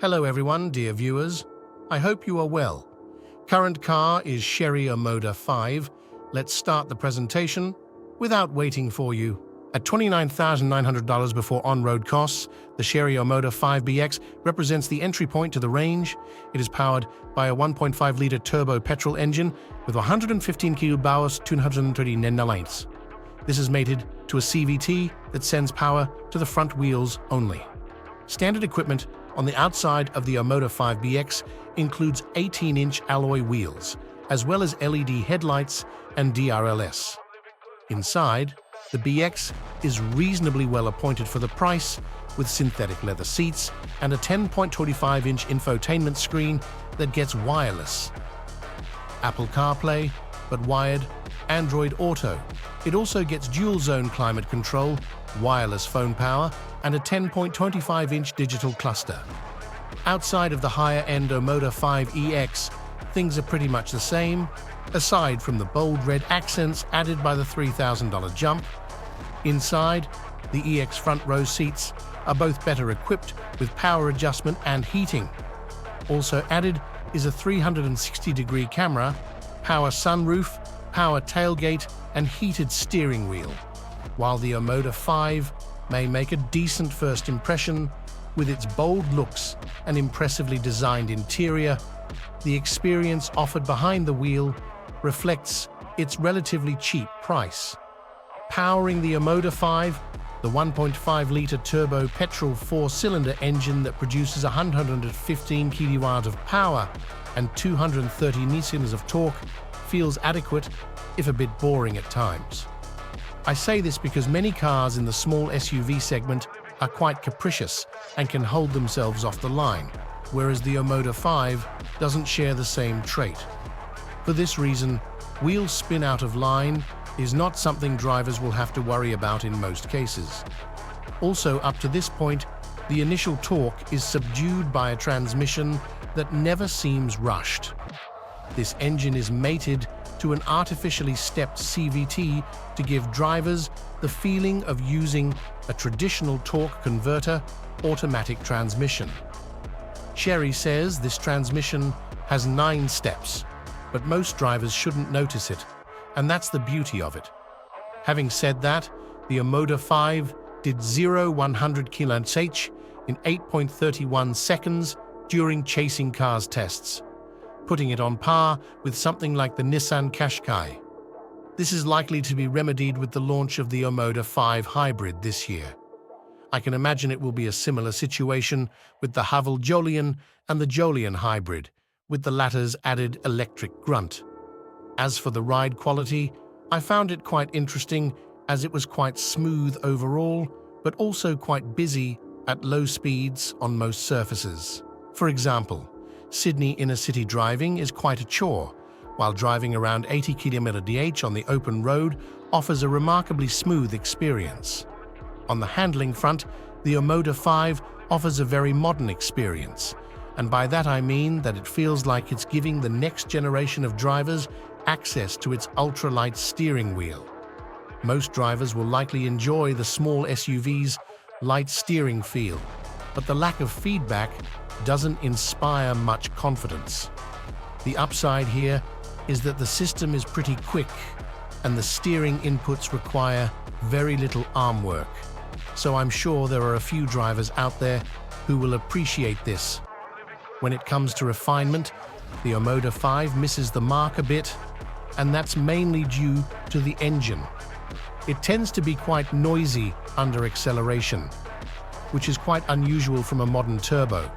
Hello everyone, dear viewers. I hope you are well. Current car is Chery Omoda 5. Let's start the presentation without waiting for you. At $29,900 before on-road costs, the Chery Omoda 5BX represents the entry point to the range. It is powered by a 1.5-liter turbo petrol engine with 115 kW, 230 Nm. This is mated to a CVT that sends power to the front wheels only. Standard equipment on the outside of the Omoda 5BX includes 18-inch alloy wheels, as well as LED headlights and DRLS. Inside, the BX is reasonably well appointed for the price, with synthetic leather seats and a 10.25-inch infotainment screen that gets wireless. Apple CarPlay, but wired, Android Auto. It also gets dual-zone climate control, wireless phone power, and a 10.25-inch digital cluster. Outside of the higher-end Omoda 5EX, things are pretty much the same, aside from the bold red accents added by the $3,000 jump. Inside, the EX front row seats are both better equipped with power adjustment and heating. Also added is a 360-degree camera, power sunroof, power tailgate, and heated steering wheel. While the Omoda 5 may make a decent first impression with its bold looks and impressively designed interior, the experience offered behind the wheel reflects its relatively cheap price. Powering the Omoda 5, the 1.5-liter turbo petrol 4-cylinder engine that produces 115 kW of power and 230 Nm of torque feels adequate, if a bit boring at times. I say this because many cars in the small SUV segment are quite capricious and can hold themselves off the line, whereas the Omoda 5 doesn't share the same trait. For this reason, wheel spin out of line is not something drivers will have to worry about in most cases. Also, up to this point, the initial torque is subdued by a transmission that never seems rushed. This engine is mated to an artificially stepped CVT to give drivers the feeling of using a traditional torque converter automatic transmission. Chery says this transmission has 9 steps, but most drivers shouldn't notice it, and that's the beauty of it. Having said that, the Omoda 5 did 0-100 km/h in 8.31 seconds during chasing cars tests, putting it on par with something like the Nissan Qashqai. This is likely to be remedied with the launch of the Omoda 5 Hybrid this year. I can imagine it will be a similar situation with the Haval Jolion and the Jolion Hybrid, with the latter's added electric grunt. As for the ride quality, I found it quite interesting as it was quite smooth overall, but also quite busy at low speeds on most surfaces. For example, Sydney inner-city driving is quite a chore, while driving around 80 km/h on the open road offers a remarkably smooth experience. On the handling front, the Omoda 5 offers a very modern experience, and by that I mean that it feels like it's giving the next generation of drivers access to its ultra-light steering wheel. Most drivers will likely enjoy the small SUV's light steering feel, but the lack of feedback doesn't inspire much confidence. The upside here is that the system is pretty quick and the steering inputs require very little arm work, so I'm sure there are a few drivers out there who will appreciate this. When it comes to refinement, the Omoda 5 misses the mark a bit, and that's mainly due to the engine. It tends to be quite noisy under acceleration, which is quite unusual from a modern turbo.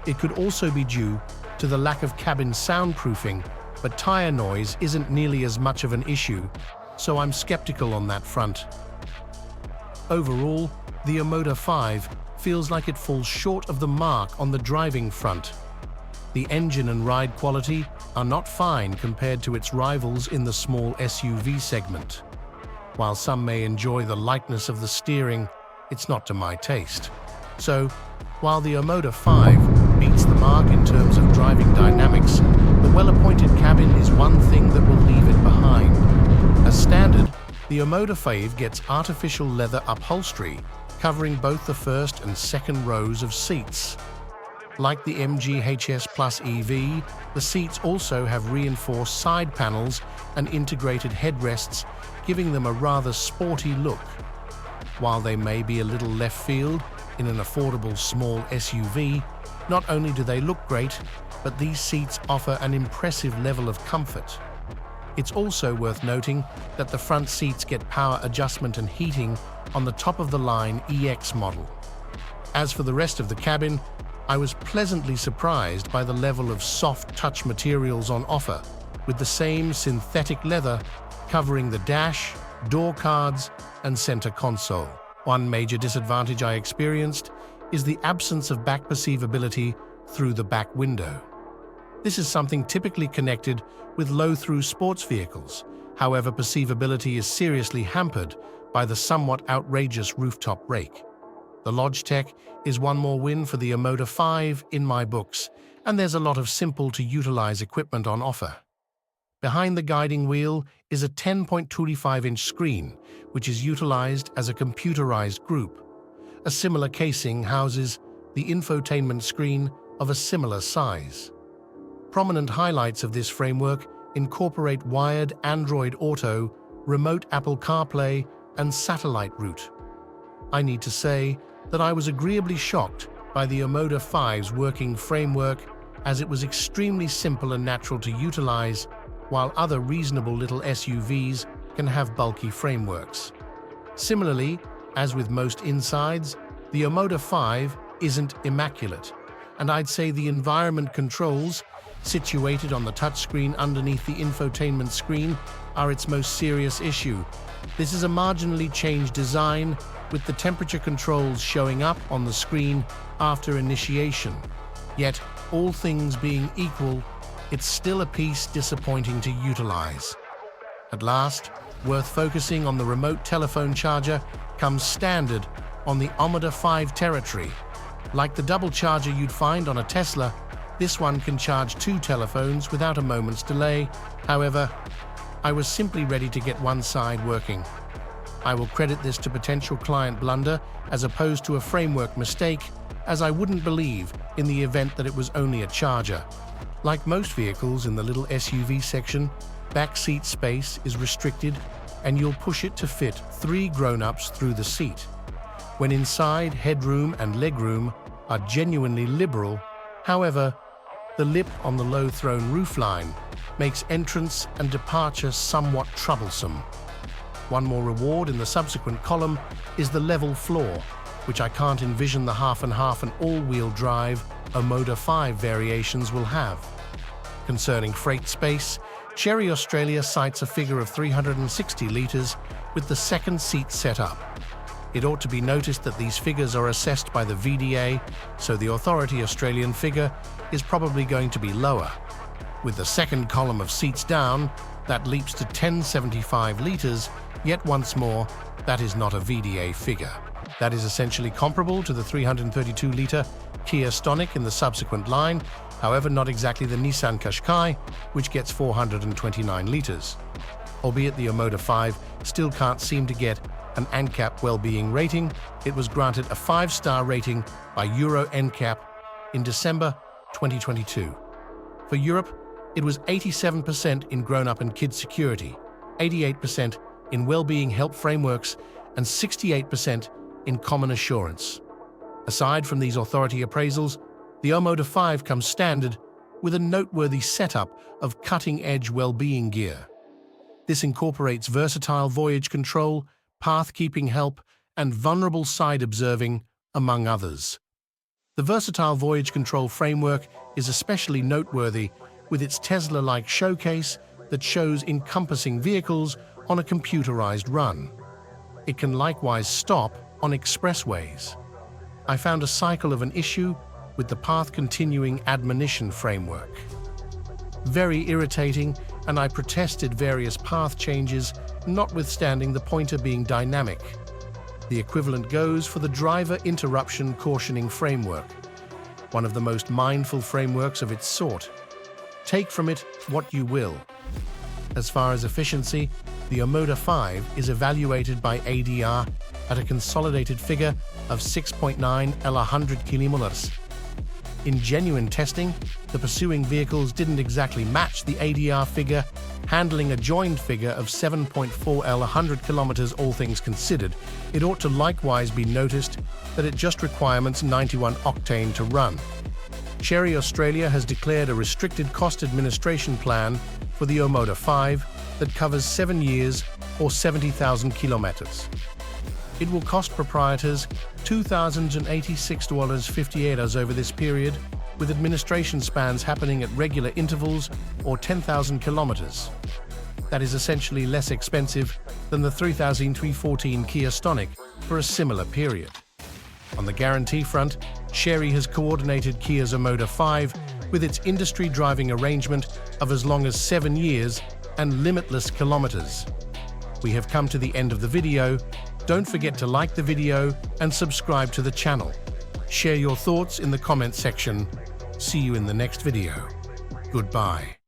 It could also be due to the lack of cabin soundproofing, but tire noise isn't nearly as much of an issue, so I'm skeptical on that front. Overall, the Omoda 5 feels like it falls short of the mark on the driving front. The engine and ride quality are not fine compared to its rivals in the small SUV segment. While some may enjoy the lightness of the steering, it's not to my taste. So, while the Omoda 5 beats the mark in terms of driving dynamics, the well-appointed cabin is one thing that will leave it behind. As standard, the Omoda 5 gets artificial leather upholstery, covering both the first and second rows of seats. Like the MG HS Plus EV, the seats also have reinforced side panels and integrated headrests, giving them a rather sporty look. While they may be a little left field in an affordable small SUV, not only do they look great, but these seats offer an impressive level of comfort. It's also worth noting that the front seats get power adjustment and heating on the top-of-the-line EX model. As for the rest of the cabin, I was pleasantly surprised by the level of soft touch materials on offer, with the same synthetic leather covering the dash, door cards, and center console. One major disadvantage I experienced is the absence of back perceivability through the back window. This is something typically connected with low-through sports vehicles. However, perceivability is seriously hampered by the somewhat outrageous rooftop rake. The Logitech is one more win for the Omoda 5 in my books, and there's a lot of simple-to-utilize equipment on offer. Behind the guiding wheel is a 10.25-inch screen, which is utilized as a computerized group. A similar casing houses the infotainment screen of a similar size. Prominent highlights of this framework incorporate wired Android Auto, remote Apple CarPlay, and satellite route. I need to say that I was agreeably shocked by the Omoda 5's working framework, as it was extremely simple and natural to utilize, while other reasonable little SUVs can have bulky frameworks. Similarly, as with most insides, the Omoda 5 isn't immaculate, and I'd say the environment controls, situated on the touchscreen underneath the infotainment screen, are its most serious issue. This is a marginally changed design, with the temperature controls showing up on the screen after initiation. Yet, all things being equal, it's still a piece disappointing to utilize. At last, worth focusing on the remote telephone charger comes standard on the Omoda 5 territory. Like the double charger you'd find on a Tesla, this one can charge 2 telephones without a moment's delay. However, I was simply ready to get one side working. I will credit this to potential client blunder as opposed to a framework mistake, as I wouldn't believe in the event that it was only a charger. Like most vehicles in the little SUV section, back seat space is restricted, and you'll push it to fit 3 grown-ups through the seat. When inside, headroom and legroom are genuinely liberal. However, the lip on the low-thrown roofline makes entrance and departure somewhat troublesome. One more reward in the subsequent column is the level floor, which I can't envision the half-and-half and all-wheel drive Omoda 5 variations will have. Concerning freight space, Chery Australia cites a figure of 360 litres with the second seat set up. It ought to be noticed that these figures are assessed by the VDA, so the Authority Australian figure is probably going to be lower. With the second column of seats down, that leaps to 1075 litres, yet once more, that is not a VDA figure. That is essentially comparable to the 332-litre Kia Stonic in the subsequent line, however not exactly the Nissan Qashqai, which gets 429 litres. Albeit the Omoda 5 still can't seem to get an ANCAP well-being rating, it was granted a 5-star rating by Euro NCAP in December 2022. For Europe, it was 87% in grown-up and kid security, 88% in well-being help frameworks, and 68% in common assurance. Aside from these authority appraisals, the Omoda 5 comes standard with a noteworthy setup of cutting-edge well-being gear. This incorporates versatile voyage control, path-keeping help, and vulnerable side observing, among others. The versatile voyage control framework is especially noteworthy with its Tesla-like showcase that shows encompassing vehicles on a computerized run. It can likewise stop on expressways. I found a cycle of an issue with the path-continuing admonition framework. Very irritating, and I protested various path changes, notwithstanding the pointer being dynamic. The equivalent goes for the driver interruption cautioning framework, one of the most mindful frameworks of its sort. Take from it what you will. As far as efficiency, the Omoda 5 is evaluated by ADR at a consolidated figure of 6.9 L 100 km. In genuine testing, the pursuing vehicles didn't exactly match the ADR figure, handling a joined figure of 7.4 L 100 kilometers all things considered. It ought to likewise be noticed that it just requires 91 octane to run. Chery Australia has declared a restricted cost administration plan for the Omoda 5 that covers 7 years or 70,000 kilometers. It will cost proprietors $2,086.58 over this period, with administration spans happening at regular intervals or 10,000 kilometers. That is essentially less expensive than the 3,314 Kia Stonic for a similar period. On the guarantee front, Chery has coordinated Kia's Omoda 5 with its industry driving arrangement of as long as 7 years and limitless kilometers. We have come to the end of the video. Don't forget to like the video and subscribe to the channel. Share your thoughts in the comment section. See you in the next video. Goodbye.